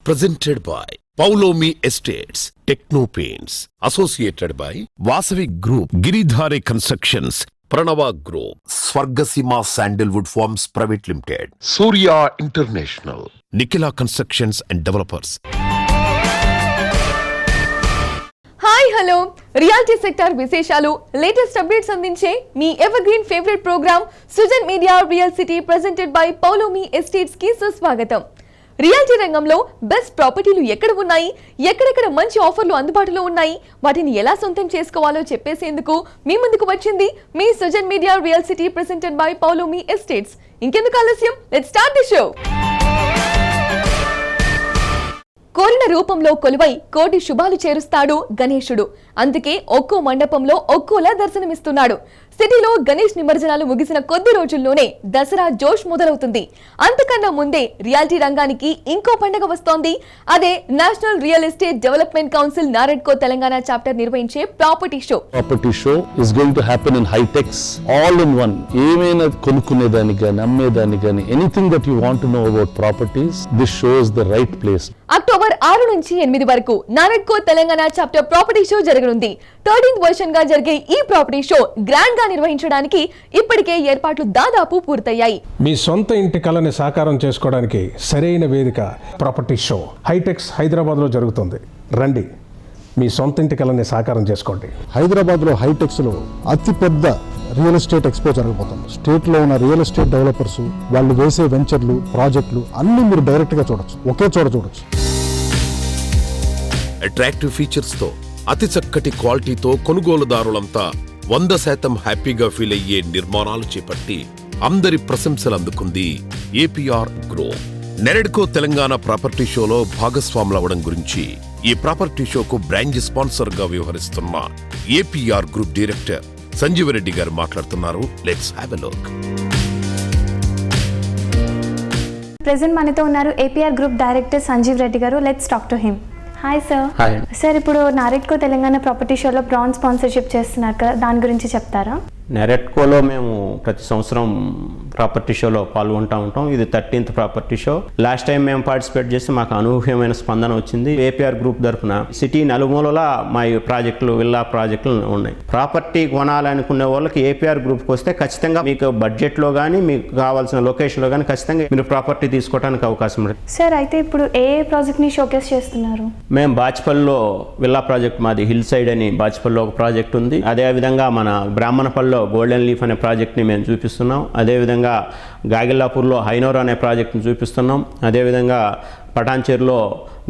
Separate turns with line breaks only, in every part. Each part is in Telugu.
presented by Paulomi Estates, Techno Paints, associated by Vasavi Group, Giridhare Constructions, Pranava Group, Swargasima Sandalwood Farms Private Limited, Surya International, Nikila Constructions and Developers.
Hi hello reality sector విశేషాలు లేటెస్ట్ అప్డేట్స్ అందించే మీ evergreen favourite programme Sujan media real city presented by Paulomi estates కి సుస్వాగతం. రియాలిటీ రంగంలో బెస్ట్ ప్రాపర్టీలు ఎక్కడ ఉన్నాయి, ఎక్కడెక్కడ మంచి ఆఫర్లు అందుబాటులో ఉన్నాయి, వాటిని ఎలా సొంతం చేసుకోవాలో చెప్పేసేందుకు మీ ముందుకు వచ్చింది మీ Sujan media real city presented by Paulomi estates. ఇంకెందుకు ఆలస్యం, లెట్స్ స్టార్ట్ ది షో. కోరిన రూపంలో కొలువై కోటి శుభాలు చేరుస్తాడు గణేశుడు. అందుకే ఒక్కో మండపంలో ఒక్కోలా దర్శనమిస్తున్నాడు. సిటీలో గణేష్ నిమజ్జనాలు ముగిసిన కొద్ది రోజుల్లోనే దసరా జోష్ మొదలవుతుంది. అంతకన్నా ముందే రియాలిటీ రంగానికి ఇంకో పండుగ వస్తోంది. అదే national real estate development council NAREDCO Telangana chapter నిర్వహించే property show.
Property show is going to happen in HITEX, all in one. ఏమైనా కొనుక్కునేదానికి కానీ అమ్మేదానికి కానీ anything that you want to know about properties, this show is the right place.
October 6 నుంచి 8 వరకు NAREDCO Telangana chapter property show జరగనుంది. 13th వర్షన్ గా జరిగే ఈ ప్రాపర్టీ షో గ్రాండ్ గా నిర్వహించడానికి ఇప్పటికే ఏర్పాట్లు దాదాపు పూర్తయ్యాయి.
మీ సొంత ఇంటి కలని సాకారం చేసుకోవడానికి సరైన వేదిక ప్రాపర్టీ షో హైటెక్స్ హైదరాబాద్ లో జరుగుతుంది. రండి, మీ సొంత ఇంటి కలని సాకారం చేసుకోండి.
హైదరాబాద్ లో హైటెక్స్ లో అతిపెద్ద రియల్ ఎస్టేట్ ఎక్స్పో జరగబోతుంది. స్టేట్ లో ఉన్న రియల్ ఎస్టేట్ డెవలపర్స్ వాళ్ళు వేసే వెంచర్లు, ప్రాజెక్టులు అన్ని మీరు డైరెక్ట్ గా చూడొచ్చు, ఒకే చోట చూడొచ్చు.
అట్రాక్టివ్ ఫీచర్స్ తో, అతి చక్కటి క్వాలిటీతో కొనుగోలుదారులంతా 100% హ్యాపీగా ఫీల్ అయ్యే నిర్మాణాలు చేపట్టి అందరి ప్రశంసలు అందుకుంది ఏపీఆర్ గ్రూప్. నెరెడ్కో తెలంగాణ ప్రాపర్టీ షోలో భాగస్వాములవడం గురించి ఈ ప్రాపర్టీ షోకు బ్రాండ్ స్పాన్సర్ గా వ్యవహరిస్తున్న APR group director Sanjeev Reddy గారు మాట్లాడుతున్నారు. Let's have a look.
Present మనతో ఉన్నారు APR group director Sanjeev Reddy గారు. Let's talk to him. Hi sir.
Hi
sir, ఇప్పుడు నారెడ్కో తెలంగాణ ప్రాపర్టీ షోలో బ్రాంజ్ స్పాన్సర్షిప్ చేస్తున్నారు కదా, దాని గురించి చెప్తారా?
నెరెడ్కోలో మేము ప్రతి సంవత్సరం ప్రాపర్టీ షోలో పాల్గొంటూ ఉంటాం. ఇది 13th property show. Last time మేము పార్టిసిపేట్ చేస్తే మాకు అనూహ్యమైన స్పందన వచ్చింది. ఏపీఆర్ గ్రూప్ తరఫున సిటీ నలుమూలలా మా ప్రాజెక్టులు, విల్లా ప్రాజెక్టులు ఉన్నాయి. ప్రాపర్టీ కొనాలనుకునే వాళ్ళకి ఏపీఆర్ గ్రూప్కి వస్తే ఖచ్చితంగా మీకు బడ్జెట్లో కానీ, మీకు కావాల్సిన లొకేషన్లో కానీ ఖచ్చితంగా మీరు ప్రాపర్టీ తీసుకోవడానికి అవకాశం ఉంటుంది.
సార్, అయితే ఇప్పుడు ఏ ప్రాజెక్ట్ని షోకేస్ చేస్తున్నారు?
మేము బాచ్పల్లిలో విల్లా ప్రాజెక్ట్, మాది హిల్ సైడ్ అని బాచ్పల్లిలో ఒక ప్రాజెక్ట్ ఉంది. అదేవిధంగా మన బ్రాహ్మణపల్లిలో గోల్డెన్ లీఫ్ అనే ప్రాజెక్ట్ని మేము చూపిస్తున్నాం. అదేవిధంగా గాగిల్లాపూర్లో హైనోర్ అనే ప్రాజెక్ట్ని చూపిస్తున్నాం. అదేవిధంగా పటాన్చేరులో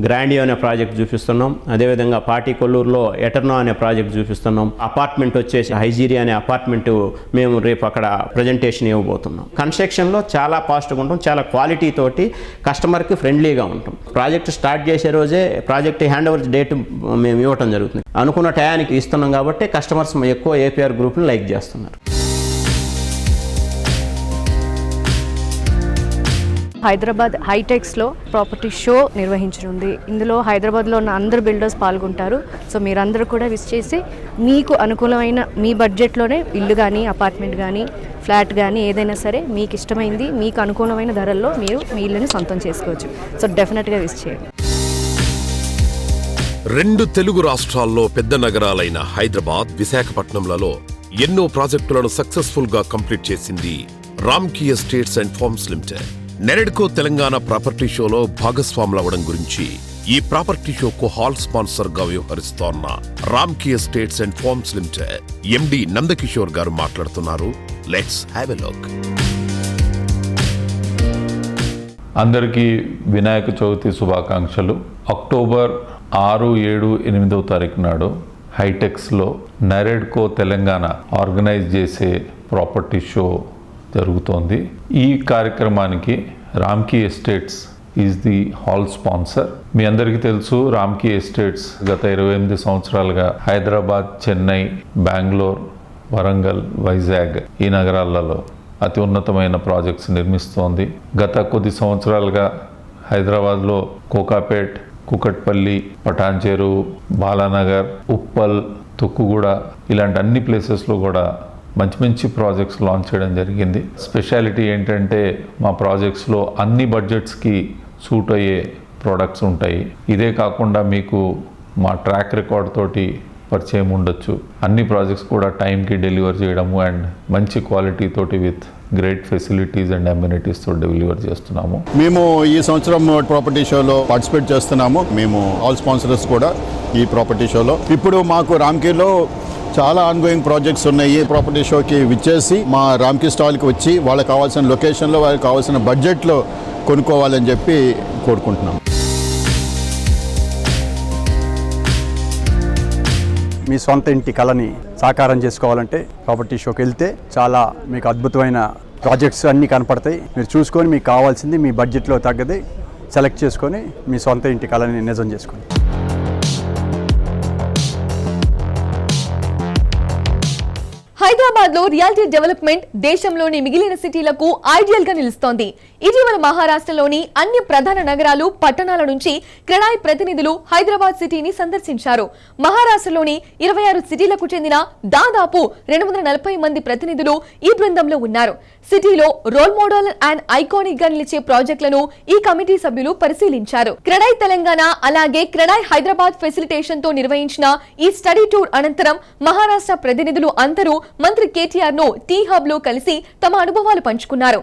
గ్రాండియో అనే ప్రాజెక్ట్ చూపిస్తున్నాం. అదేవిధంగా పాటికొల్లూరులో ఎటర్నో అనే ప్రాజెక్ట్ చూపిస్తున్నాం. అపార్ట్మెంట్ వచ్చేసి హైజీరియా అనే అపార్ట్మెంట్ మేము రేపు అక్కడ ప్రజెంటేషన్ ఇవ్వబోతున్నాం. కన్స్ట్రక్షన్లో చాలా ఫాస్ట్గా ఉంటాం, చాలా క్వాలిటీ తోటి కస్టమర్కి ఫ్రెండ్లీగా ఉంటాం. ప్రాజెక్ట్ స్టార్ట్ చేసే రోజే ప్రాజెక్ట్ హ్యాండ్ ఓవర్ డేట్ మేము ఇవ్వటం జరుగుతుంది. అనుకున్న టయానికి ఇస్తున్నాం కాబట్టి కస్టమర్స్ ఎక్కువ ఏపీఆర్ గ్రూప్ని లైక్ చేస్తున్నారు.
హైదరాబాద్ హైటెక్స్లో ప్రాపర్టీ షో నిర్వహించనుంది. ఇందులో హైదరాబాద్లో ఉన్న అందరు బిల్డర్స్ పాల్గొంటారు. సో మీరందరూ కూడా విజిట్ చేసి మీకు అనుకూలమైన మీ బడ్జెట్లోనే ఇల్లు కానీ, అపార్ట్మెంట్ కానీ, ఫ్లాట్ కానీ ఏదైనా సరే మీకు ఇష్టమైంది, మీకు అనుకూలమైన ధరల్లో మీరు మీ ఇల్లుని సొంతం చేసుకోవచ్చు. సో డెఫినెట్గా విజిట్ చేయండి.
2 తెలుగు రాష్ట్రాల్లో పెద్ద నగరాలైన హైదరాబాద్, విశాఖపట్నంలలో ఎన్నో ప్రాజెక్టులను సక్సెస్ఫుల్ గా కంప్లీట్ చేసింది Ramky estates and farms limited. NAREDCO Telangana property షోలో భాగస్వాములవడం గురించి ఈ ప్రాపర్టీ షోకు హాల్ స్పాన్సర్ గా వ్యవహరిస్తోన్న Ramky estates and farms limited MD Nandakishore గారు మాట్లాడుతున్నారు. Let's have a look.
అందరికీ వినాయక చవితి శుభాకాంక్షలు. అక్టోబర్ 6, 7, 8వ తారీఖు నాడు హైటెక్స్లో నెరెడ్కో తెలంగాణ ఆర్గనైజ్ చేసే ప్రాపర్టీ షో జరుగుతోంది. ఈ కార్యక్రమానికి Ramky estates is the hall sponsor. మీ అందరికీ తెలుసు, రామ్కీ ఎస్టేట్స్ గత 28 సంవత్సరాలుగా హైదరాబాద్, చెన్నై, బెంగళూరు, వరంగల్, వైజాగ్ ఈ నగరాలలో అతి ఉన్నతమైన ప్రాజెక్ట్స్ నిర్మిస్తోంది. గత కొద్ది సంవత్సరాలుగా హైదరాబాద్లో కోకాపేట్, కుకట్పల్లి, పటాన్చేరు, బాలానగర్, ఉప్పల్, తుక్కుగూడ ఇలాంటి అన్ని ప్లేసెస్లో కూడా మంచి మంచి ప్రాజెక్ట్స్ లాంచ్ చేయడం జరిగింది. స్పెషాలిటీ ఏంటంటే మా ప్రాజెక్ట్స్లో అన్ని బడ్జెట్స్కి సూట్ అయ్యే ప్రోడక్ట్స్ ఉంటాయి. ఇదే కాకుండా మీకు మా ట్రాక్ రికార్డ్ తోటి పరిచయం ఉండొచ్చు. అన్ని ప్రాజెక్ట్స్ కూడా టైంకి డెలివర్ చేయడము అండ్ మంచి క్వాలిటీ తోటి with great facilities and amenities తో డెలివర్ చేస్తున్నాము.
మేము ఈ సంవత్సరం ప్రాపర్టీ షోలో పార్టిసిపేట్ చేస్తున్నాము. మేము ఆల్ స్పాన్సరర్స్ కూడా ఈ ప్రాపర్టీ షోలో. ఇప్పుడు మాకు రామ్కీలో చాలా ఆన్గోయింగ్ ప్రాజెక్ట్స్ ఉన్నాయి. ప్రాపర్టీ షోకి విచ్చేసి మా రామ్కీ స్టాల్కి వచ్చి వాళ్ళకి కావాల్సిన లొకేషన్లో వాళ్ళకి కావాల్సిన బడ్జెట్లో కొనుక్కోవాలని చెప్పి కోరుకుంటున్నాం.
మీ సొంత ఇంటి కళని సాకారం చేసుకోవాలంటే ప్రాపర్టీ షోకి వెళ్తే చాలా మీకు అద్భుతమైన ప్రాజెక్ట్స్ అన్నీ కనపడతాయి. మీరు చూసుకొని మీకు కావాల్సింది మీ బడ్జెట్లో తగ్గది సెలెక్ట్ చేసుకొని మీ సొంత ఇంటి కళని నిజం చేసుకోండి.
హైదరాబాద్ లో రియాలిటీ డెవలప్మెంట్ దేశంలోని మిగిలిన సిటీలకు ఐడియల్ గా నిలుస్తోంది. ఇటీవల మహారాష్ట్రలోని అన్ని ప్రధాన నగరాలు, పట్టణాల నుంచి క్రెడాయ్ ప్రతినిధులు హైదరాబాద్ సిటీని సందర్శించారు. మహారాష్ట్రలోని 26 సిటీలకు చెందిన దాదాపు 240 మంది ప్రతినిధులు ఈ బృందంలో ఉన్నారు. సిటీలో రోల్ మోడల్ అండ్ ఐకానిక్ గా నిలిచే ప్రాజెక్టులను ఈ కమిటీ సభ్యులు పరిశీలించారు. క్రెడాయ్ తెలంగాణ అలాగే క్రెడాయ్ హైదరాబాద్ ఫెసిలిటేషన్ తో నిర్వహించిన ఈ స్టడీ టూర్ అనంతరం మహారాష్ట్ర ప్రతినిధులు అందరూ మంత్రి కేటీఆర్ ను టీ హబ్ లో కలిసి తమ అనుభవాలు పంచుకున్నారు.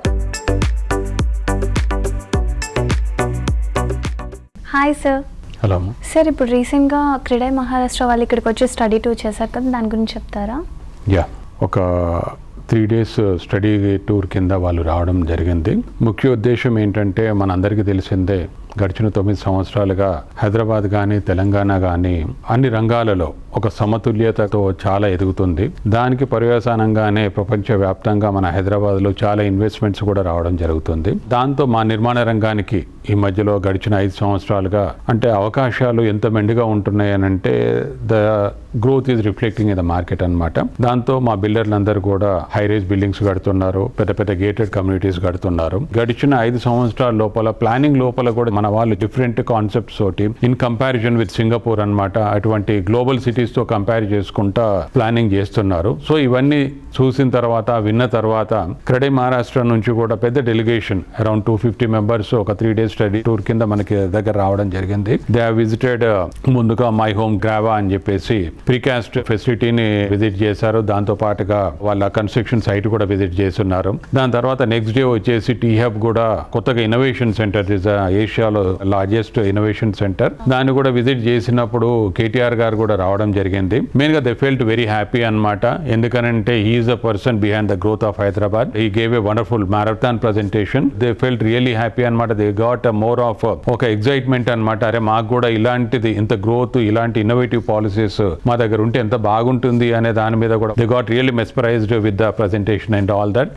Hi sir.
హలో
సార్, ఇప్పుడు రీసెంట్గా క్రెడాయ్ మహారాష్ట్ర వాళ్ళు ఇక్కడికి వచ్చి స్టడీ టూర్ చేశారు కదా, దాని గురించి చెప్తారా?
ఒక 3 days స్టడీ టూర్ కింద వాళ్ళు రావడం జరిగింది. ముఖ్య ఉద్దేశం ఏంటంటే మనందరికీ తెలిసిందే, గడిచిన 9 సంవత్సరాలుగా హైదరాబాద్ కానీ తెలంగాణ కానీ అన్ని రంగాలలో ఒక సమతుల్యతతో చాలా ఎదుగుతుంది. దానికి పర్యవసానంగానే ప్రపంచవ్యాప్తంగా మన హైదరాబాద్లో చాలా ఇన్వెస్ట్మెంట్స్ కూడా రావడం జరుగుతుంది. దాంతో మా నిర్మాణ రంగానికి ఈ మధ్యలో గడిచిన 5 సంవత్సరాలుగా అంటే అవకాశాలు ఎంత మెండుగా ఉంటున్నాయి అని అంటే the growth is reflecting in the market అన్నమాట. దాంతో మా బిల్డర్లందరూ కూడా హై రైజ్ బిల్డింగ్స్ కడుతున్నారు, పెద్ద పెద్ద గేటెడ్ కమ్యూనిటీస్ కడుతున్నారు. గడిచిన 5 సంవత్సరాల లోపల ప్లానింగ్ లోపల కూడా మన వాళ్ళు డిఫరెంట్ కాన్సెప్ట్స్ తోటి ఇన్ కంపారిజన్ విత్ సింగపూర్ అన్నమాట, అటువంటి గ్లోబల్ సిటీస్ తో కంపేర్ చేసుకుంటా ప్లానింగ్ చేస్తున్నారు. సో ఇవన్నీ చూసిన తర్వాత విన్న తర్వాత క్రెడాయ్ మహారాష్ట్ర నుంచి కూడా పెద్ద డెలిగేషన్ అరౌండ్ 250 మెంబర్స్ ఒక 3 days స్టడీ టూర్ కింద మనకి దగ్గర రావడం జరిగింది. దే హావ్ విజిటెడ్ ముందుగా మై హోమ్ గ్రావా అని చెప్పేసి ప్రీకాస్ట్ ఫెసిలిటీని విజిట్ చేశారు. దాంతో పాటుగా వాళ్ళ కన్స్ట్రక్షన్ సైట్ కూడా విజిట్ చేస్తున్నారు. దాని తర్వాత నెక్స్ట్ డే వచ్చేసి టీ హబ్ కూడా కొత్తగా ఇన్నోవేషన్ సెంటర్ ఏషియాలో లార్జెస్ట్ ఇన్నోవేషన్ సెంటర్, దాన్ని కూడా విజిట్ చేసినప్పుడు కేటీఆర్ గారు కూడా రావడం జరిగింది. మెయిన్ గా దే ఫెల్ట్ వెరీ హ్యాపీ అన్నమాట. ఎందుకనంటే he is the person behind the growth of Hyderabad. He gave a wonderful marathon presentation. They felt really happy అన్నమాట. దే గాట్ మోర్ ఆఫ్ ఒక ఎగ్జైట్మెంట్ అన్నమాట. అరే మాకు కూడా ఇలాంటిది ఇంత గ్రోత్, ఇలాంటి ఇన్నోవేటివ్ పాలసీస్ మా దగ్గర ఉంటే ఎంత బాగుంటుంది అనే దాని మీద కూడా they got really mesmerised with the presentation and all that.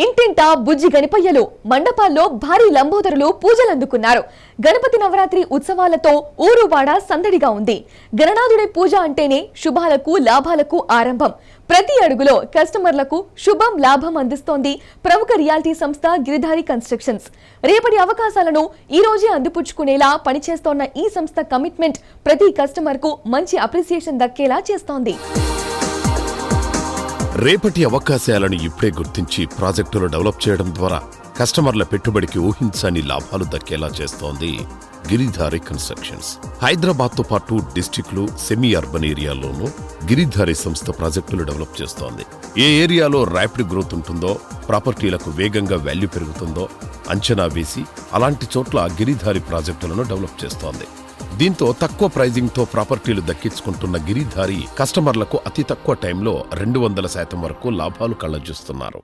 ఇంటింటా బుజ్జి గణపయ్యలు, మండపాల్లో భారీ లంబోదరులు పూజలందుకున్నారు. గణపతి నవరాత్రి ఉత్సవాలతో ఊరువాడ సందడిగా ఉంది. గణనాథుడి పూజ అంటేనే శుభాలకు, లాభాలకు ఆరంభం. ప్రతి అడుగులో కస్టమర్లకు శుభం, లాభం అందిస్తోంది ప్రముఖ రియాలిటీ సంస్థ గిరిధారి కన్స్ట్రక్షన్స్. రేపటి అవకాశాలను ఈ రోజే అందిపుచ్చుకునేలా పనిచేస్తోన్న ఈ సంస్థ కమిట్మెంట్ ప్రతి కస్టమర్ కు మంచి అప్రిసియేషన్ దక్కేలా చేస్తోంది.
రేపటి అవకాశాలను ఇప్పుడే గుర్తించి ప్రాజెక్టులు డెవలప్ చేయడం ద్వారా కస్టమర్ల పెట్టుబడికి ఊహించని లాభాలు దక్కేలా చేస్తోంది గిరిధారి కన్స్ట్రక్షన్స్. హైదరాబాద్తో పాటు డిస్టిక్లు, సెమీ అర్బన్ ఏరియాల్లోనూ గిరిధారి సంస్థ ప్రాజెక్టులు డెవలప్ చేస్తోంది. ఏ ఏరియాలో ర్యాపిడ్ గ్రోత్ ఉంటుందో, ప్రాపర్టీలకు వేగంగా వాల్యూ పెరుగుతుందో అంచనా వేసి అలాంటి చోట్ల గిరిధారి ప్రాజెక్టులను డెవలప్ చేస్తోంది. దీంతో తక్కువ ప్రైజింగ్తో ప్రాపర్టీలు దక్కించుకుంటున్న గిరిధారి కస్టమర్లకు అతి తక్కువ టైంలో 200% వరకు లాభాలు కళ్లజూస్తున్నారు.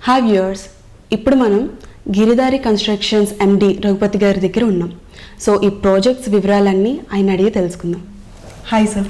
హాయ్ వ్యూయర్స్, ఇప్పుడు మనం గిరిధారి కన్స్ట్రక్షన్స్ ఎండి రఘుపతి గారి దగ్గర ఉన్నాం. సో ఈ ప్రాజెక్ట్స్ వివరాలన్నీ ఆయన అడిగి తెలుసుకుందాం. Hi sir.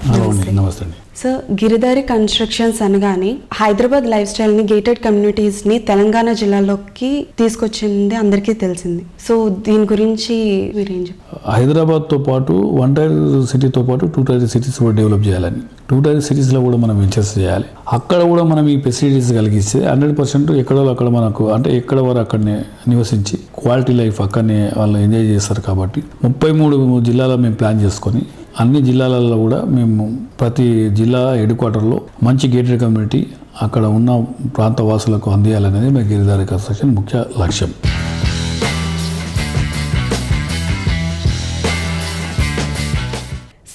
నమస్తే.
సార్, గిరిధారి కన్స్ట్రక్షన్స్ అనగానే హైదరాబాద్ లైఫ్ స్టైల్ని, గేటెడ్ కమ్యూనిటీస్ని తెలంగాణ జిల్లాలోకి తీసుకొచ్చింది అందరికీ తెలిసింది. సో దీని గురించి మీరేం చెప్తారు?
హైదరాబాద్తో పాటు 1 tier సిటీతో పాటు 2 tier సిటీస్ కూడా డెవలప్ చేయాలని, 2 tier సిటీస్లో కూడా మనం వెంచర్స్ చేయాలి. అక్కడ కూడా మనం ఈ ఫెసిలిటీస్ కలిగిస్తే 100% ఎక్కడో అక్కడ మనకు అంటే ఎక్కడ వారు అక్కడనే నివసించి క్వాలిటీ లైఫ్ అక్కడనే వాళ్ళు ఎంజాయ్ చేస్తారు. కాబట్టి 33 జిల్లాలో మేము ప్లాన్ చేసుకొని అన్ని జిల్లాలలో కూడా మేము ప్రతి జిల్లా హెడ్ క్వార్టర్లో మంచి గేటెడ్ కమ్యూనిటీ అక్కడ ఉన్న ప్రాంత వాసులకు అందియాలనేది మా గిరిధారి కన్స్ట్రక్షన్ ముఖ్య లక్ష్యం.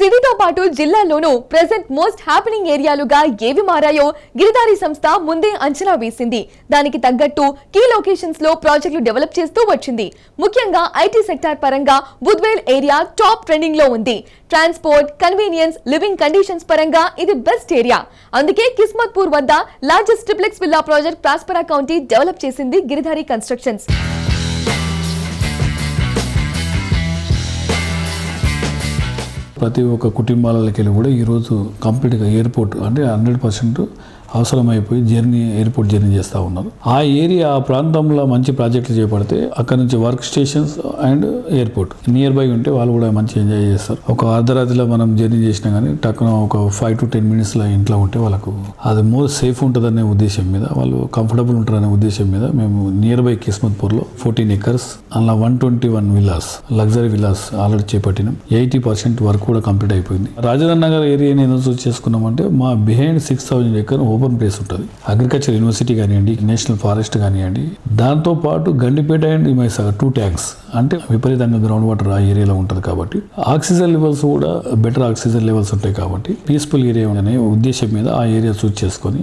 సిటీతో పాటు జిల్లాల్లోనూ ప్రెజెంట్ మోస్ట్ హ్యాపెనింగ్ ఏరియాలుగా ఏవి మారాయో గిరిధారి సంస్థ ముందే అంచనా వేసింది. దానికి తగ్గట్టు కీ లొకేషన్స్ లో ప్రాజెక్టులు డెవలప్ చేస్తూ వచ్చింది. ముఖ్యంగా ఐటీ సెక్టార్ పరంగా బుద్వేల్ ఏరియా టాప్ ట్రెండింగ్ లో ఉంది. ట్రాన్స్పోర్ట్, కన్వీనియన్స్, లివింగ్ కండిషన్స్ పరంగా ఇది బెస్ట్ ఏరియా. అందుకే కిస్మత్పూర్ వద్ద largest triplex villa project ప్రాస్పరా county develop చేసింది గిరిధారి కన్స్ట్రక్షన్స్.
ప్రతి ఒక్క కుటుంబాలకి కూడా ఈరోజు కంప్లీట్గా ఎయిర్పోర్ట్ అంటే 100% అవసరమైపోయి ఎయిర్పోర్ట్ జర్నీ చేస్తూ ఉన్నారు. ఆ ఏరియా ఆ ప్రాంతంలో మంచి ప్రాజెక్టులు చేపడితే అక్కడ నుంచి work stations and airport near by ఉంటే వాళ్ళు కూడా మంచి ఎంజాయ్ చేస్తారు. ఒక అర్ధరాత్రిలో మనం జర్నీ చేసినా కానీ టక్కున ఒక 5 to 10 minutesలో ఇంట్లో ఉంటే వాళ్ళకు అది మోర్ సేఫ్ ఉంటుందనే ఉద్దేశం మీద, వాళ్ళు కంఫర్టబుల్ ఉంటారనే ఉద్దేశం మీద మేము నియర్ బై కిస్మత్పూర్లో 14 acres అలా 121 విల్లాస్ లగ్జరీ విల్లాస్ ఆల్రెడీ చేపట్టినాం. 80% వర్క్ కూడా కంప్లీట్ అయిపోయింది. రాజధాని నగర్ ఏరియాని ఎందుకు చూస్ చేసుకున్నామంటే మా బిహైండ్ 6,000 acre ఓపెన్ ప్లేస్ ఉంటుంది. అగ్రికల్చర్ యూనివర్సిటీ కానివ్వండి, నేషనల్ ఫారెస్ట్ కానివ్వండి, దాంతోపాటు గండిపేట అండ్ హిమాయసాగర్ 2 tanks అంటే విపరీతంగా గ్రౌండ్ వాటర్ ఆ ఏరియాలో ఉంటుంది కాబట్టి ఆక్సిజన్ లెవెల్స్ కూడా బెటర్ ఆక్సిజన్ లెవెల్స్ ఉంటాయి కాబట్టి పీస్ఫుల్ ఏరియా అనే ఉద్దేశం మీద ఆ ఏరియా చూస్ చేసుకొని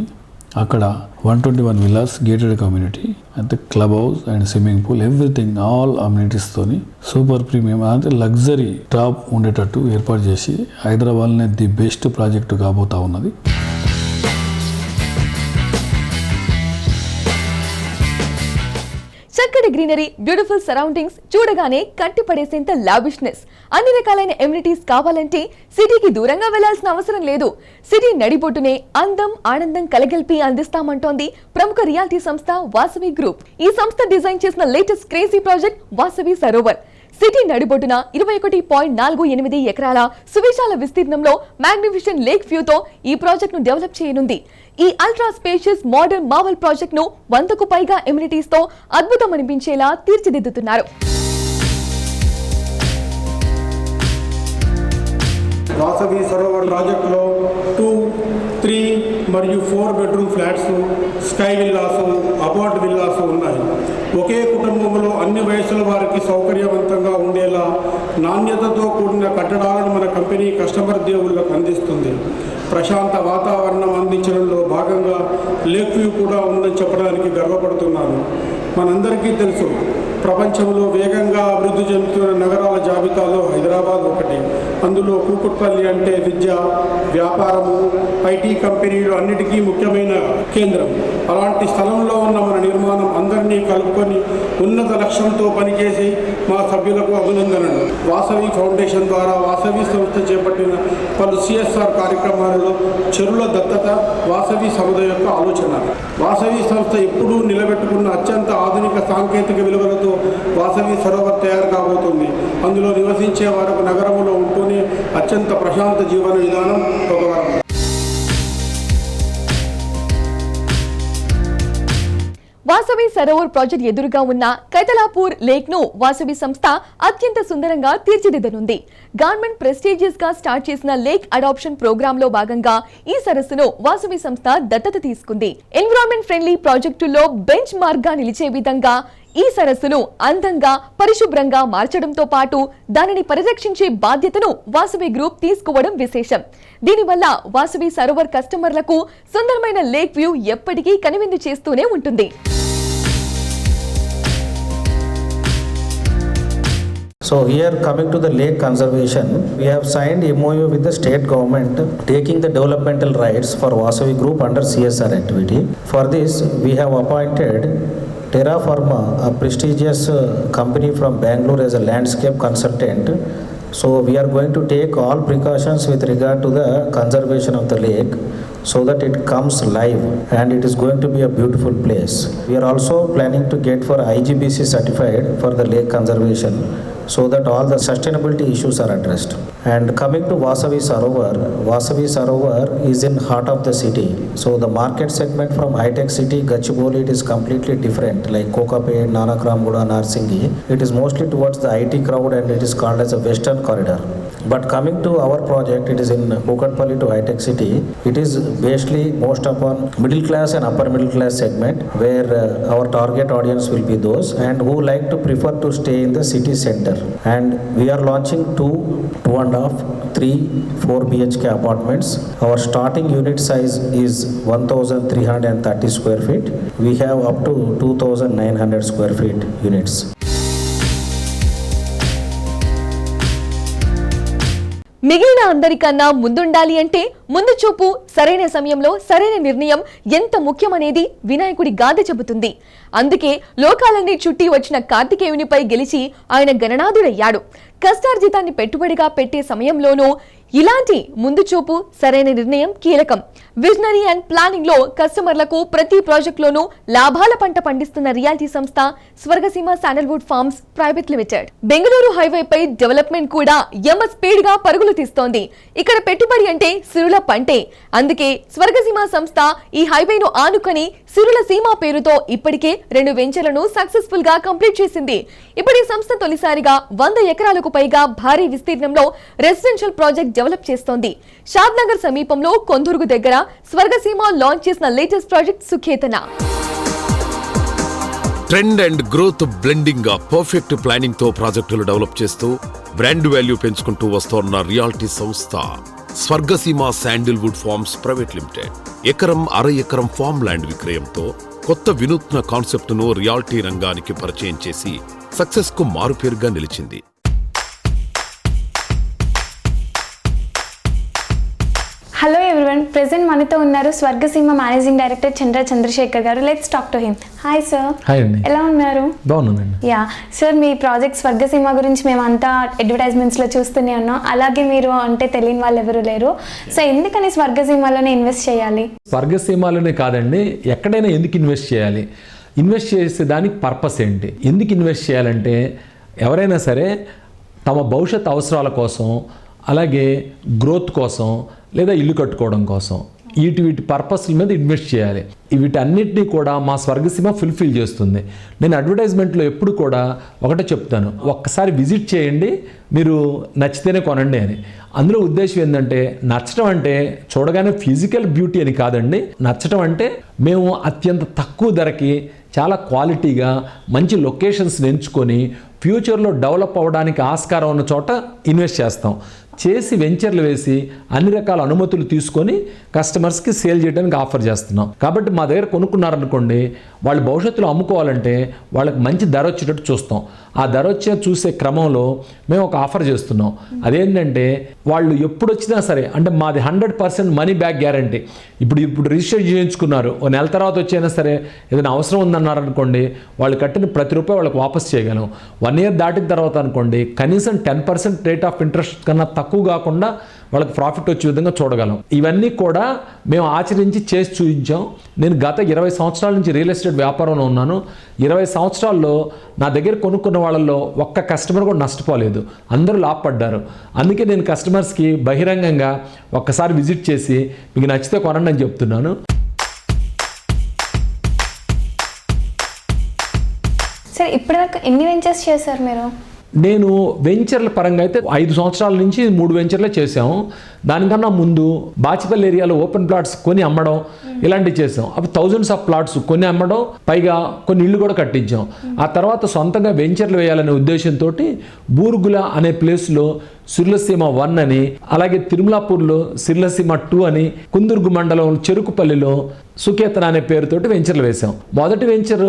అక్కడ 121 విల్లాస్ గేటెడ్ కమ్యూనిటీ అంటే club house and swimming pool everything all అమ్యూనిటీస్తోని సూపర్ ప్రీమియం అంటే లగ్జరీ టాప్ ఉండేటట్టు ఏర్పాటు చేసి హైదరాబాద్లోనే ది బెస్ట్ ప్రాజెక్టు కాబోతా ఉన్నది.
చక్కటి గ్రీనరీ, బ్యూటిఫుల్ సరౌండింగ్స్, చూడగానే కట్టిపడేసేంత లావిష్నెస్, అన్ని రకాలైన ఎమ్యూనిటీస్ కావాలంటే సిటీకి దూరంగా వెళ్లాల్సిన అవసరం లేదు. సిటీ నడిబొట్టునే అందం, ఆనందం కలగలిపి అందిస్తామంటోంది ప్రముఖ రియాలిటీ సంస్థ వాసవి గ్రూప్. ఈ సంస్థ డిజైన్ చేసిన latest crazy project Vasavi Sarovar. City నడిబొట్టున 21.48 ఎకరాల సువిశాల విస్తీర్ణంలో మ్యాగ్నిఫిషెంట్ లేక్ వ్యూతో ఈ ప్రాజెక్ట్ ను డెవలప్ చేయనుంది. ఈ ultra spacious modern Marvel project ను 100కు పైగా ఎమ్యూనిటీస్ తో అద్భుతం అనిపించేలా తీర్చిదిద్దుతున్నారు.
వాసవి సరోవర్ ప్రాజెక్టులో 2, 3 మరియు 4 bedroom flats, sky villas, apart villas ఉన్నాయి. ఒకే కుటుంబంలో అన్ని వయసుల వారికి సౌకర్యవంతంగా ఉండేలా నాణ్యతతో కూడిన కట్టడాలను మన కంపెనీ కస్టమర్ దేవుళ్లకు అందిస్తుంది. ప్రశాంత వాతావరణం అందించడంలో భాగంగా లేక్ వ్యూ కూడా ఉందని చెప్పడానికి గర్వపడుతున్నాను. మనందరికీ తెలుసు, ప్రపంచంలో వేగంగా అభివృద్ధి చెందుతున్న నగరాల జాబితాలో హైదరాబాద్ ఒకటి. అందులో కూకట్పల్లి అంటే విద్య, వ్యాపారము, ఐటీ కంపెనీలు అన్నిటికీ ముఖ్యమైన కేంద్రం. అలాంటి స్థలంలో ఉన్న మన నిర్మాణం అందరినీ కలుపుకొని ఉన్నత లక్ష్యంతో పనిచేసి మా సభ్యులకు అభినందనలు. వాసవి ఫౌండేషన్ ద్వారా వాసవి సంస్థ చేపట్టిన పలు CSR కార్యక్రమాలలో చెరువుల దత్తత వాసవి సముదాయ యొక్క ఆలోచన. వాసవి సంస్థ ఎప్పుడూ నిలబెట్టుకున్న అత్యంత ఆధునిక సాంకేతిక విలువలతో వాసవి సరోవర్ తయారు కాబోతుంది. అందులో నివసించే వారికి నగరంలో ఉంటూనే అత్యంత ప్రశాంత జీవన విధానం ఒక వరం.
వాసవి సరోవర్ ప్రాజెక్ట్ ఎదురుగా ఉన్న కైతలాపూర్ లేక్ ను వాసవి సంస్థ అత్యంత సుందరంగా తీర్చిదిద్దనుంది. గవర్నమెంట్ ప్రెస్టీజియస్ గా స్టార్ట్ చేసిన లేక్ అడాప్షన్ ప్రోగ్రామ్ లో భాగంగా ఈ సరస్సును వాసవి సంస్థ దత్తత తీసుకుంది. ఎన్విరాన్మెంట్ ఫ్రెండ్లీ ప్రాజెక్టుల్లో బెంచ్ మార్క్ గా నిలిచే విధంగా ఈ సరస్సును అందంగా, పరిశుభ్రంగా మార్చడంతో పాటు దానిని పరిరక్షించే బాధ్యతను వాసవి గ్రూప్ తీసుకోవడం విశేషం. దీనివల్ల వాసవి సరోవర్ కస్టమర్లకు సుందరమైన లేక్ వ్యూ ఎప్పటికీ కనువిందు చేస్తూనే ఉంటుంది.
So here coming to the lake conservation, we have signed MOU with the state government taking the developmental rights for Vasavi Group under CSR activity. For this, we have appointed Terra Firma, a prestigious company from Bangalore, as a landscape consultant. So we are going to take all precautions with regard to the conservation of the lake so that it comes live and it is going to be a beautiful place. We are also planning to get for IGBC certified for the lake conservation so that all the sustainability issues are addressed. And coming to Vasavi Sarovar is in heart of the city. So the market segment from high-tech city, Gachibowli, it is completely different. Like Kokapet, Nanak Ramgooda, Narsingi, it is mostly towards the IT crowd and it is called as a western corridor. But coming to our project, it is in Kukatpalli to high-tech city. It is basically most upon middle class and upper middle class segment, where our target audience will be those and who like to prefer to stay in the city center. And we are launching 2, 2.5, 3, 4 BHK apartments. Our starting unit size is 1,330 square feet. We have up to 2,900 square feet units.
మిగిలిన అందరికన్నా ముందుండాలి అంటే ముందు చూపు, సరైన సమయంలో సరైన నిర్ణయం ఎంత ముఖ్యమనేది వినాయకుడి గాథ చెబుతుంది. అందుకే లోకాలన్నీ చుట్టి వచ్చిన కార్తికేయునిపై గెలిచి ఆయన గణనాథుడయ్యాడు. కష్టార్జితాన్ని పెట్టుబడిగా పెట్టే సమయంలోనూ ఇలాంటి ముందు చూపు, సరైన నిర్ణయం కీలకం. విజనరీ అండ్ ప్లానింగ్ లో కస్టమర్లకు ప్రతి ప్రాజెక్టులోనూ లాభాల పంట పండిస్తున్న రియాలిటీ సంస్థ Swargaseema sandalwood farms private limited. Bengaluru హైవేపై డెవలప్మెంట్ కూడా యమ స్పీడ్ గా పరుగులు తీస్తోంది. ఇక్కడ పెట్టుబడి అంటే సిరుల పంటే. అందుకే స్వర్గసీమ సంస్థ ఈ హైవేను ఆనుకొని సిరుల సీమ పేరుతో ఇప్పటికే 2 వెంచర్లను సక్సెస్ఫుల్ గా కంప్లీట్ చేసింది. ఇప్పుడు ఈ సంస్థ తొలిసారిగా 100 ఎకరాలకు పైగా భారీ విస్తీర్ణంలో రెసిడెన్షియల్ ప్రాజెక్ట్ డెవలప్ చేస్తోంది. షాద్ నగర్ సమీపంలో కొందుర్గు దగ్గర స్వర్గసీమ లాంచ్ చేసిన latest project Sukhetana.
Trend and growth blending గా పర్ఫెక్ట్ ప్లానింగ్ తో ప్రాజెక్టులు డెవలప్ చేస్తూ బ్రాండ్ వాల్యూ పెంచుకుంటూ వస్తోన్న రియాలిటీ సంస్థ Swargaseema Sandalwood forms private limited. ఎకరం, అర ఎకరం ఫార్మ్ ల్యాండ్ విక్రయంతో కొత్త వినూత్న కాన్సెప్ట్ ను రియాలిటీ రంగానికి పరిచయం చేసి సక్సెస్ కు మారుపేరుగా నిలిచింది.
హలో ఎవ్రీవన్, ప్రెజెంట్ మనతో ఉన్నారు స్వర్గసీమ మేనేజింగ్ డైరెక్టర్ చంద్రశేఖర్ గారు. Let's talk to him. Hi sir.
Hi అండి.
ఎలా ఉన్నారు?
బాగున్నానండి.
యా సార్, మీ ప్రాజెక్ట్ స్వర్గసీమ గురించి మేమంతా అడ్వర్టైజ్మెంట్స్లో చూస్తూనే ఉన్నాం. అలాగే మీరు అంటే తెలియని వాళ్ళు ఎవరు లేరు. సో ఎందుకని స్వర్గసీమలోనే ఇన్వెస్ట్ చేయాలి?
స్వర్గసీమలోనే కాదండి, ఎక్కడైనా ఎందుకు ఇన్వెస్ట్ చేయాలి? ఇన్వెస్ట్ చేసే దానికి పర్పస్ ఏంటి? ఎందుకు ఇన్వెస్ట్ చేయాలంటే ఎవరైనా సరే తమ భవిష్యత్ అవసరాల కోసం, అలాగే గ్రోత్ కోసం, లేదా ఇల్లు కట్టుకోవడం కోసం వీటి పర్పస్ల మీద ఇన్వెస్ట్ చేయాలి. వీటన్నిటినీ కూడా మా స్వర్గసీమ ఫుల్ఫిల్ చేస్తుంది. నేను అడ్వర్టైజ్మెంట్లో ఎప్పుడు కూడా ఒకటే చెప్తాను, ఒక్కసారి విజిట్ చేయండి, మీరు నచ్చితేనే కొనండి అని. అందులో ఉద్దేశం ఏంటంటే, నచ్చడం అంటే చూడగానే ఫిజికల్ బ్యూటీ అని కాదండి. నచ్చడం అంటే మేము అత్యంత తక్కువ ధరకి చాలా క్వాలిటీగా మంచి లొకేషన్స్ని ఎంచుకొని ఫ్యూచర్లో డెవలప్ అవ్వడానికి ఆస్కారం ఉన్న చోట ఇన్వెస్ట్ చేస్తాం. చేసి వెంచర్లు వేసి అన్ని రకాల అనుమతులు తీసుకొని కస్టమర్స్కి సేల్ చేయడానికి ఆఫర్ చేస్తున్నాం. కాబట్టి మా దగ్గర కొనుక్కున్నారనుకోండి, వాళ్ళు భవిష్యత్తులో అమ్ముకోవాలంటే వాళ్ళకి మంచి ధర వచ్చేటట్టు చూస్తాం. ఆ ధర వచ్చే చూసే క్రమంలో మేము ఒక ఆఫర్ చేస్తున్నాం. అదేంటంటే వాళ్ళు ఎప్పుడు వచ్చినా సరే, అంటే మాది 100% మనీ బ్యాక్ గ్యారంటీ. ఇప్పుడు రిజిస్టర్ చేయించుకున్నారు, ఓ నెల తర్వాత వచ్చైనా సరే ఏదైనా అవసరం ఉందన్నారనుకోండి, వాళ్ళు కట్టిన ప్రతి రూపాయి వాళ్ళకి వాపస్ చేయగలం. 1 year దాటిన తర్వాత అనుకోండి, కనీసం 10% రేట్ ఆఫ్ ఇంట్రెస్ట్ కన్నా తక్కువ కాకుండా వాళ్ళకి ప్రాఫిట్ వచ్చే విధంగా చూడగలం. ఇవన్నీ కూడా మేము ఆచరించి చేసి చూపించాం. నేను గత 20 సంవత్సరాల నుంచి రియల్ ఎస్టేట్ వ్యాపారంలో ఉన్నాను. 20 సంవత్సరాల్లో నా దగ్గర కొనుక్కున్న వాళ్ళల్లో ఒక్క కస్టమర్ కూడా నష్టపోలేదు, అందరూ లాభపడ్డారు. అందుకే నేను కస్టమర్స్కి బహిరంగంగా ఒక్కసారి విజిట్ చేసి మీకు నచ్చితే కొనండి అని చెప్తున్నాను.
సార్, ఇప్పటివరకు ఎన్ని వెంచర్స్ చేశారు మీరు?
నేను వెంచర్ల పరంగా అయితే 5 సంవత్సరాల నుంచి 3 వెంచర్లే చేసాము. దానికన్నా ముందు బాచిపల్లి ఏరియాలో ఓపెన్ ప్లాట్స్ కొని అమ్మడం ఇలాంటివి చేసాం. అప్పుడు థౌజండ్స్ ఆఫ్ ప్లాట్స్ కొని అమ్మడం, పైగా కొన్ని ఇళ్ళు కూడా కట్టించాం. ఆ తర్వాత సొంతంగా వెంచర్లు వేయాలనే ఉద్దేశంతో బూర్గుల అనే ప్లేస్లో సిర్లసీమ 1 అని, అలాగే తిరుమలాపూర్లో సిర్లసీమ 2 అని, కుందుర్గు మండలం చెరుకుపల్లిలో సుఖేతన అనే పేరుతోటి వెంచర్లు వేసాం. మొదటి వెంచర్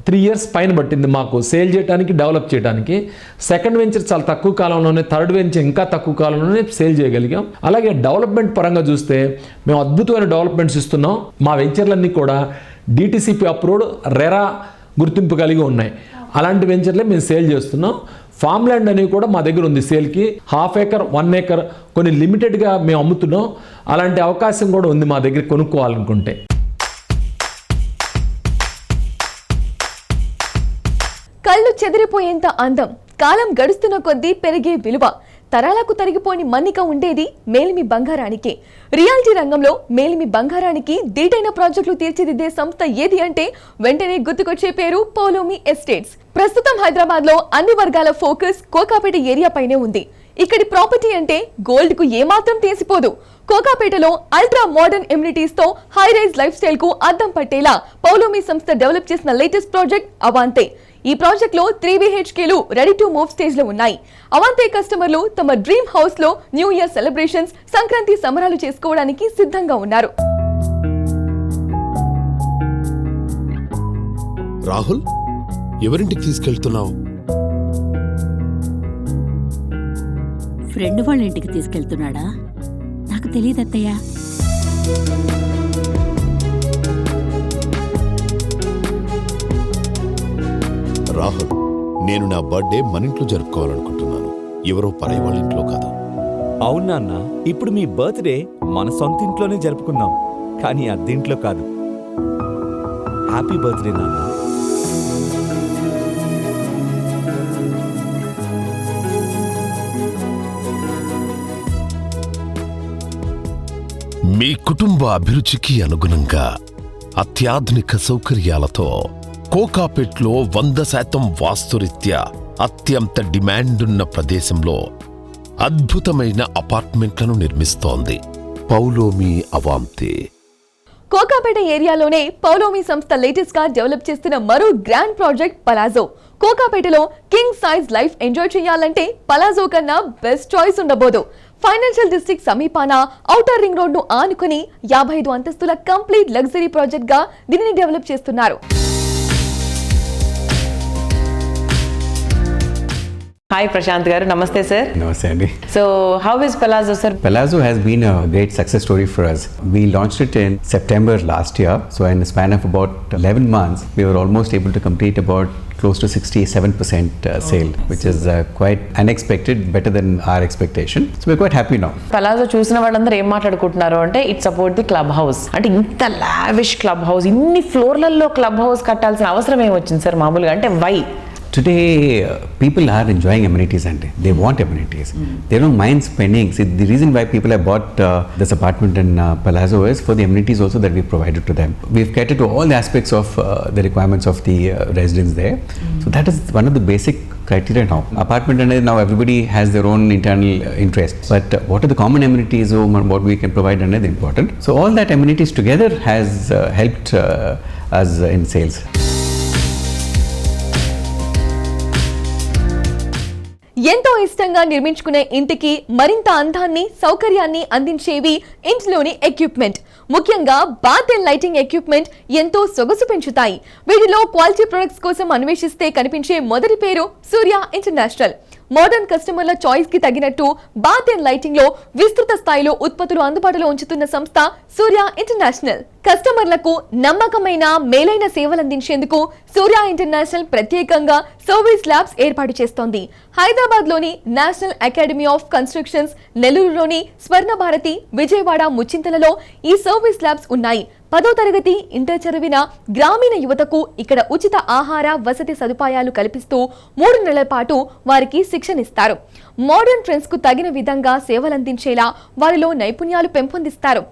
3 years పైన పట్టింది మాకు సేల్ చేయడానికి, డెవలప్ చేయడానికి. సెకండ్ వెంచర్ చాలా తక్కువ కాలంలోనే, థర్డ్ వెంచర్ ఇంకా తక్కువ కాలంలోనే సేల్ చేయగలిగాం. అలాగే డెవలప్మెంట్ పరంగా చూస్తే మేము అద్భుతమైన డెవలప్మెంట్స్ ఇస్తున్నాం. మా వెంచర్లన్నీ కూడా DTCP అప్రూవ్డ్, రెరా గుర్తింపు కలిగి ఉన్నాయి. అలాంటి వెంచర్లే మేము సేల్ చేస్తున్నాం. ఫామ్ ల్యాండ్ అనేవి కూడా మా దగ్గర ఉంది సేల్కి. 1/2 acre, 1 acre కొన్ని లిమిటెడ్గా మేము అమ్ముతున్నాం. అలాంటి అవకాశం కూడా ఉంది మా దగ్గర కొనుక్కోవాలనుకుంటే.
కళ్ళు చెదిరిపోయేంత అందం, కాలం గడుస్తున్న కొద్దీ పెరిగే విలువ, తరాలకు తరిగిపోని మన్నిక ఉండేది మేలిమి బంగారానికే. రియాలిటీ రంగంలో మేలిమి బంగారానికి దీటైన ప్రాజెక్టులు తీర్చిదిద్దే సంస్థ ఏది అంటే వెంటనే గుర్తుకొచ్చే పేరు పౌలోమి ఎస్టేట్స్. ప్రస్తుతం హైదరాబాద్ లో అన్ని వర్గాల ఫోకస్ కోకాపేట ఏరియా పైనే ఉంది. ఇక్కడి ప్రాపర్టీ అంటే గోల్డ్ కు ఏమాత్రం తీసిపోదు. కోకాపేటలో అల్ట్రా మోడర్న్ ఎమ్యూనిటీస్ తో హై రైజ్ లైఫ్ స్టైల్ కు అద్దం పట్టేలా పౌలోమి సంస్థ డెవలప్ చేసిన లేటెస్ట్ ప్రాజెక్ట్ అవాంతే. ఈ ప్రాజెక్ట్ లో 3 BHKలు రెడీ టు మూవ్ స్టేజ్ లో ఉన్నాయి. అవాంతే కస్టమర్లు తమ డ్రీమ్ హౌస్ లో న్యూ ఇయర్ సెలబ్రేషన్స్, సంక్రాంతి సంబరాలు చేసుకోవడానికి సిద్ధంగా ఉన్నారు.
రాహుల్, ఎవరింటికి తీసుకెళ్తున్నావు?
ఫ్రెండ్ వాళ్ళ ఇంటికి తీసుకెళ్తున్నాడా? నాకు తెలియదు అత్తయ్య.
రాహుల్, నేను నా బర్త్డే మన ఇంట్లో జరుపుకోవాలనుకుంటున్నాను, ఎవరో పరాయి వాళ్ళ ఇంట్లో కాదు.
అవును నాన్న, ఇప్పుడు మీ బర్త్డే మన సొంత ఇంట్లోనే జరుపుకుందాం, కానీ అద్దెంట్లో కాదు. హ్యాపీ బర్త్డే నాన్న.
మీ కుటుంబ అభిరుచికి అనుగుణంగా అత్యాధునిక సౌకర్యాలతో కోకాపేట్లో 100% వాస్తురీత్యా అత్యంత డిమాండున్న ప్రదేశంలో అద్భుతమైన అపార్ట్మెంట్లను నిర్మిస్తోంది పౌలోమి అవాంతే.
కోకాపేట ఏరియాలోనే పౌలోమి సంస్థ లేటెస్ట్ గా డెవలప్ చేస్తున్న మరో గ్రాండ్ ప్రాజెక్ట్ పలాజో. కోకాపేటలో కింగ్ సైజ్ లైఫ్ ఎంజాయ్ చేయాలంటే పలాజో కన్నా బెస్ట్ చాయిస్ ఉండబోదు. ఫైనాన్షియల్ డిస్ట్రిక్ట్ సమీపాన ఔటర్ రింగ్ రోడ్ ను ఆనుకుని 55 అంతస్తుల కంప్లీట్ లగ్జరీ ప్రాజెక్ట్ గా దీనిని డెవలప్ చేస్తున్నారు.
Hi Prashant garu, namaste sir.
Namaste Andy.
So how is Palazzo sir?
Palazzo has been a great success story for us. We launched it in September last year. So in the span of about 11 months, we were almost able to complete about close to 67% sale, which is quite unexpected, better than our expectation. So we're quite happy now.
Palazzo చూసిన వాళ్ళందరూ ఏం మాట్లాడుకుంటున్నారు అంటే it's about the club house. అంటే ఇంత లావిష్ క్లబ్ హౌస్, ఇన్ని ఫ్లోర్లలో క్లబ్ హౌస్ కట్టాల్సిన అవసరం ఏమొచ్చింది సార్ మామూలుగా? అంటే why?
Today, people are enjoying amenities and they want amenities. They don't mind spending. See, the reason why people have bought this apartment in Palazzo is for the amenities also that we provided to them. We've catered to all the aspects of the requirements of the residents there. So that is one of the basic criteria now. Apartment and now everybody has their own internal interests. But what are the common amenities or what we can provide and is important. So all that amenities together has helped us in sales.
ఎంతో ఇష్టంగా నిర్మించుకునే ఇంటికి మరింత అందాన్ని, సౌకర్యాన్ని అందించేవి ఇంట్లోని ఎక్విప్మెంట్. ముఖ్యంగా బాత్ అండ్ లైటింగ్ ఎక్విప్మెంట్ ఎంతో సొగసు పెంచుతాయి. వీటిలో క్వాలిటీ ప్రొడక్ట్స్ కోసం అన్వేషిస్తే కనిపించే మొదటి పేరు సూర్య ఇంటర్నేషనల్. మోడర్న్ కస్టమర్ల చాయిస్ కి తగినట్టు బాత్ అండ్ లైటింగ్ లో విస్తృత స్థాయిలో ఉత్పత్తులు అందుబాటులో ఉంచుతున్న సంస్థ సూర్య ఇంటర్నేషనల్. కస్టమర్లకు నమ్మకమైన, మేలైన సేవలందించేందుకు సూర్య ఇంటర్నేషనల్ ప్రత్యేకంగా సర్వీస్ ల్యాబ్స్ ఏర్పాటు చేస్తోంది. హైదరాబాద్ లోని నేషనల్ అకాడమీ ఆఫ్ కన్స్ట్రక్షన్స్, నెల్లూరులోని స్వర్ణ భారతి, విజయవాడ ముచ్చింతలలో ఈ సర్వీస్ ల్యాబ్స్ ఉన్నాయి. 10వ తరగతి, ఇంటర్ చదివిన గ్రామీణ యువతకు ఇక్కడ ఉచిత ఆహార, వసతి సదుపాయాలు కల్పిస్తూ 3 నెలల పాటు వారికి శిక్షణిస్తారు. మోడర్న్ ట్రెండ్స్ కు తగిన విధంగా సేవలందించేలా వారిలో నైపుణ్యాలు పెంపొందిస్తారు.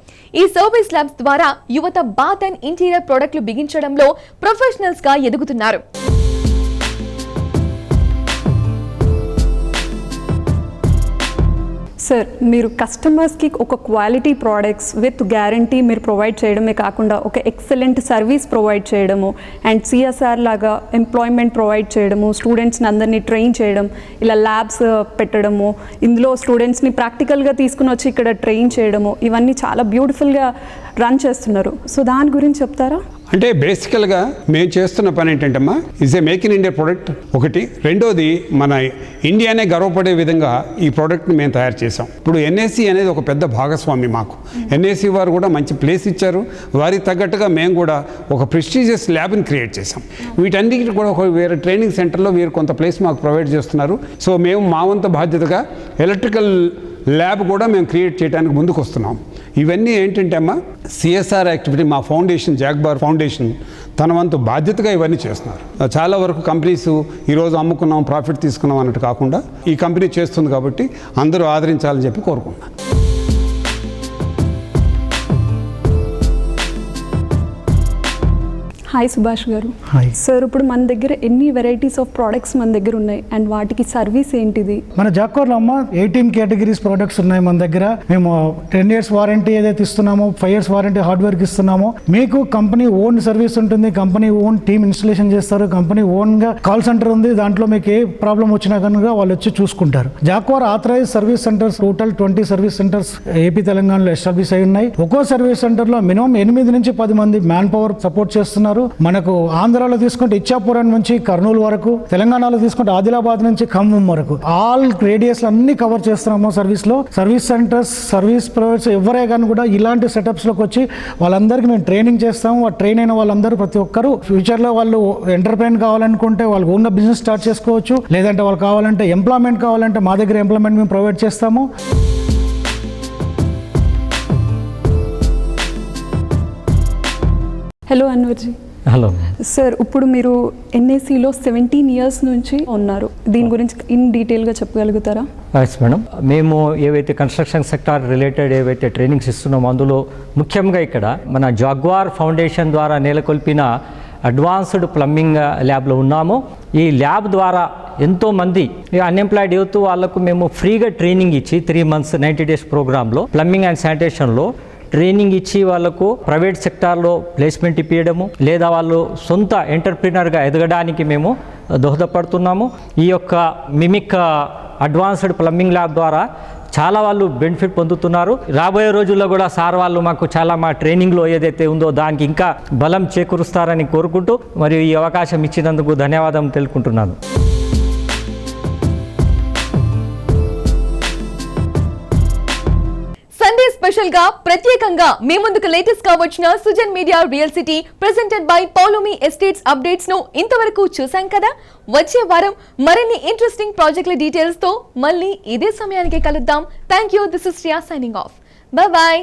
ఈ సర్వీస్ ల్యాబ్స్ ద్వారా యువత బాత్ అండ్ ఇంటీరియర్ ప్రొడక్ట్లు బిగించడంలో ప్రొఫెషనల్స్ గా ఎదుగుతున్నారు.
సార్, మీరు కస్టమర్స్కి ఒక క్వాలిటీ ప్రోడక్ట్స్ విత్ గ్యారంటీ మీరు ప్రొవైడ్ చేయడమే కాకుండా ఒక ఎక్సలెంట్ సర్వీస్ ప్రొవైడ్ చేయడము అండ్ సిఎస్ఆర్ లాగా ఎంప్లాయ్మెంట్ ప్రొవైడ్ చేయడము, స్టూడెంట్స్ని అందరినీ ట్రైన్ చేయడం, ఇలా ల్యాబ్స్ పెట్టడము, ఇందులో స్టూడెంట్స్ని ప్రాక్టికల్గా తీసుకుని వచ్చి ఇక్కడ ట్రైన్ చేయడము, ఇవన్నీ చాలా బ్యూటిఫుల్గా రన్ చేస్తున్నారు. సో దాని గురించి చెప్తారా?
అంటే బేసికల్గా మేము చేస్తున్న పని ఏంటంటమ్మా, is a make in India product ఒకటి. రెండోది, మన ఇండియానే గర్వపడే విధంగా ఈ ప్రోడక్ట్ని మేము తయారు చేసాం. ఇప్పుడు ఎన్ఏసి అనేది ఒక పెద్ద భాగస్వామి మాకు. ఎన్ఏసి వారు కూడా మంచి ప్లేస్ ఇచ్చారు. వారికి తగ్గట్టుగా మేము కూడా ఒక ప్రెస్టీజియస్ ల్యాబ్ని క్రియేట్ చేసాం. వీటన్నిటికీ కూడా ఒక వేరే ట్రైనింగ్ సెంటర్లో వీరు కొంత ప్లేస్ మాకు ప్రొవైడ్ చేస్తున్నారు. సో మేము మా వంతు బాధ్యతగా ఎలక్ట్రికల్ ల్యాబ్ కూడా మేము క్రియేట్ చేయడానికి ముందుకు వస్తున్నాం. ఇవన్నీ ఏంటంటే అమ్మా సిఎస్ఆర్ యాక్టివిటీ మా ఫౌండేషన్ జాగ్బార్ ఫౌండేషన్ తన వంతు బాధ్యతగా ఇవన్నీ చేస్తున్నారు. చాలా వరకు కంపెనీస్ ఈరోజు అమ్ముకున్నాం ప్రాఫిట్ తీసుకున్నాం అన్నట్టు కాకుండా ఈ కంపెనీ చేస్తుంది కాబట్టి అందరూ ఆదరించాలని చెప్పి కోరుకుంటున్నాను.
హాయ్ సుభాష్ గారు. సార్ ఇప్పుడు మన దగ్గర ఎన్ని వెరైటీస్ ఆఫ్ ప్రోడక్ట్స్ మన దగ్గర ఉన్నాయి అండ్ వాటికి సర్వీస్ ఏంటిది?
మన జాక్వార్లో అమ్మ 18 కేటగిరీస్ ప్రోడక్ట్స్ ఉన్నాయి మన దగ్గర. మేము 10 years వారంటీ ఏదైతే ఇస్తున్నామో, 5 years వారంటీ హార్డ్వేర్కి ఇస్తున్నామో, మీకు కంపెనీ ఓన్ సర్వీస్ ఉంటుంది, కంపెనీ ఓన్ టీమ్ ఇన్స్టలేషన్ చేస్తారు, కంపెనీ ఓన్గా కాల్ సెంటర్ ఉంది. దాంట్లో మీకు ఏ ప్రాబ్లం వచ్చినా కనుక వాళ్ళు వచ్చి చూసుకుంటారు. Jaguar authorise service centres total 20 service centres AP తెలంగాణలో ఎస్టాబ్లిష్ అయి ఉన్నాయి. ఒక్కో సర్వీస్ సెంటర్లో మినిమం 8 నుంచి 10 మంది మ్యాన్ పవర్ సపోర్ట్ చేస్తున్నారు. మనకు ఆంధ్రాలో తీసుకుంటే ఇచ్చాపురం నుంచి కర్నూలు వరకు, తెలంగాణలో తీసుకుంటే ఆదిలాబాద్ నుంచి ఖమ్మం వరకు ఆల్ రేడియస్ అన్ని కవర్ చేస్తున్నాము సర్వీస్ లో. సర్వీస్ సెంటర్స్, సర్వీస్ ప్రొవైడర్స్ ఎవరే కానీ కూడా ఇలాంటి సెటప్స్ లోకి వచ్చి వాళ్ళందరికీ మేము ట్రైనింగ్ చేస్తాము. ఆ ట్రైన్ అయిన వాళ్ళందరూ ప్రతి ఒక్కరు ఫ్యూచర్ లో వాళ్ళు ఎంటర్ప్రైన్ కావాలనుకుంటే వాళ్ళు ఓన్ గా బిజినెస్ స్టార్ట్ చేసుకోవచ్చు. లేదంటే వాళ్ళు కావాలంటే ఎంప్లాయ్మెంట్ కావాలంటే మా దగ్గర ఎంప్లాయ్మెంట్ మేము ప్రొవైడ్ చేస్తాము.
హలో అన్వర్జీ.
హలో
సార్, ఇప్పుడు మీరు ఎన్ఏసీలో 17 years నుంచి ఉన్నారు. దీని గురించి ఇన్ డీటెయిల్గా చెప్పగలుగుతారా?
Yes madam. మేము ఏవైతే కన్స్ట్రక్షన్ సెక్టార్ రిలేటెడ్ ఏవైతే ట్రైనింగ్స్ ఇస్తున్నామో అందులో ముఖ్యంగా ఇక్కడ మన జాగ్వార్ ఫౌండేషన్ ద్వారా నెలకొల్పిన అడ్వాన్స్డ్ ప్లంబింగ్ ల్యాబ్లో ఉన్నాము. ఈ ల్యాబ్ ద్వారా ఎంతోమంది అన్ఎంప్లాయిడ్ యూత్ వాళ్ళకు మేము ఫ్రీగా ట్రైనింగ్ ఇచ్చి 3 months 90 days ప్రోగ్రాంలో ప్లంబింగ్ అండ్ శానిటేషన్లో ట్రైనింగ్ ఇచ్చి వాళ్ళకు ప్రైవేట్ సెక్టార్లో ప్లేస్మెంట్ ఇప్పించడము లేదా వాళ్ళు సొంత ఎంటర్ప్రినర్గా ఎదగడానికి మేము దోహదపడుతున్నాము. ఈ యొక్క మిమిక్ అడ్వాన్స్డ్ ప్లంబింగ్ ల్యాబ్ ద్వారా చాలా వాళ్ళు బెనిఫిట్ పొందుతున్నారు. రాబోయే రోజుల్లో కూడా సార్ వాళ్ళు మాకు చాలా మా ట్రైనింగ్లో ఏదైతే ఉందో దానికి ఇంకా బలం చేకూరుస్తారని కోరుకుంటూ మరియు ఈ అవకాశం ఇచ్చినందుకు ధన్యవాదం తెలుపుకుంటున్నాను.
సండే స్పెషల్ గా ప్రత్యేకంగా మీ ముందుకు లేటెస్ట్ గా వచ్చిన Sujan media real city presented by Paulomi estates updates ను ఇంతవరకు చూసాం కదా. వచ్చే వారం మరిన్ని ఇంట్రెస్టింగ్ ప్రాజెక్టుల డీటెయిల్స్ తో మళ్ళీ ఇదే సమయానికి కలుద్దాం. Thank you. This is Shriya signing off. Bye bye.